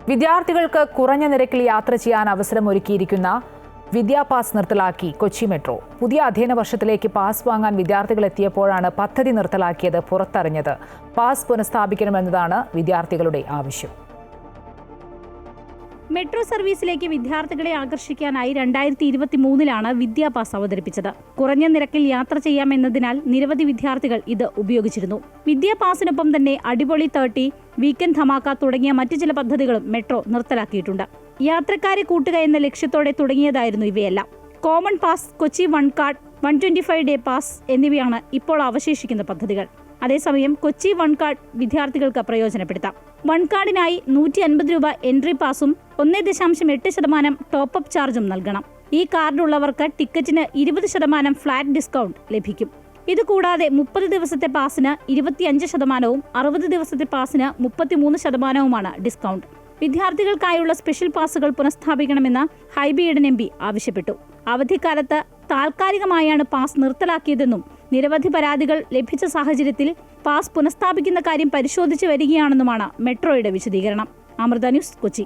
വിദ്യാർത്ഥികൾക്ക് കുറഞ്ഞ നിരക്കിൽ യാത്ര ചെയ്യാൻ അവസരമൊരുക്കിയിരിക്കുന്ന വിദ്യാപാസ് നിർത്തലാക്കി കൊച്ചി മെട്രോ. പുതിയ അധ്യയന വർഷത്തിലേക്ക് പാസ് വാങ്ങാൻ വിദ്യാർത്ഥികൾ എത്തിയപ്പോഴാണ് പദ്ധതി നിർത്തലാക്കിയത് പുറത്തറിഞ്ഞത്. പാസ് പുനഃസ്ഥാപിക്കണമെന്നതാണ് വിദ്യാർത്ഥികളുടെ ആവശ്യം. മെട്രോ സർവീസിലേക്ക് വിദ്യാർത്ഥികളെ ആകർഷിക്കാനായി 2023 വിദ്യാപാസ് അവതരിപ്പിച്ചത്. കുറഞ്ഞ നിരക്കിൽ യാത്ര ചെയ്യാമെന്നതിനാൽ നിരവധി വിദ്യാർത്ഥികൾ ഇത് ഉപയോഗിച്ചിരുന്നു. വിദ്യാപാസിനൊപ്പം തന്നെ അടിപൊളി 30, വീക്കെൻഡ് ധമാക്ക തുടങ്ങിയ മറ്റു ചില പദ്ധതികളും മെട്രോ നിർത്തലാക്കിയിട്ടുണ്ട്. യാത്രക്കാരെ കൂട്ടുക എന്ന ലക്ഷ്യത്തോടെ തുടങ്ങിയതായിരുന്നു ഇവയെല്ലാം. Common pass, Kochi one card, 125 day pass എന്നിവയാണ് ഇപ്പോൾ അവശേഷിക്കുന്ന പദ്ധതികൾ. അതേസമയം കൊച്ചി വൺ കാർഡ് വിദ്യാർത്ഥികൾക്ക് പ്രയോജനപ്പെടുത്താം. വൺ കാർഡിനായി 150 രൂപ എൻട്രി പാസും 1.8% ടോപ്പ് അപ്പ് ചാർജും നൽകണം. ഈ കാർഡുള്ളവർക്ക് ടിക്കറ്റിന് 20% ഫ്ലാറ്റ് ഡിസ്കൗണ്ട് ലഭിക്കും. ഇതുകൂടാതെ 30 ദിവസത്തെ പാസിന് 25%, 60 ദിവസത്തെ പാസിന് 33% ഡിസ്കൗണ്ട്. വിദ്യാർത്ഥികൾക്കായുള്ള സ്പെഷ്യൽ പാസുകൾ പുനഃസ്ഥാപിക്കണമെന്ന് ഹൈബി ഈഡൻ MP ആവശ്യപ്പെട്ടു. അവധിക്കാലത്ത് താൽക്കാലികമായാണ് പാസ് നിർത്തലാക്കിയതെന്നും നിരവധി പരാതികൾ ലഭിച്ച സാഹചര്യത്തിൽ പാസ് പുനഃസ്ഥാപിക്കുന്ന കാര്യം പരിശോധിച്ചു വരികയാണെന്നുമാണ് മെട്രോയുടെ വിശദീകരണം. അമൃത ന്യൂസ്, കൊച്ചി.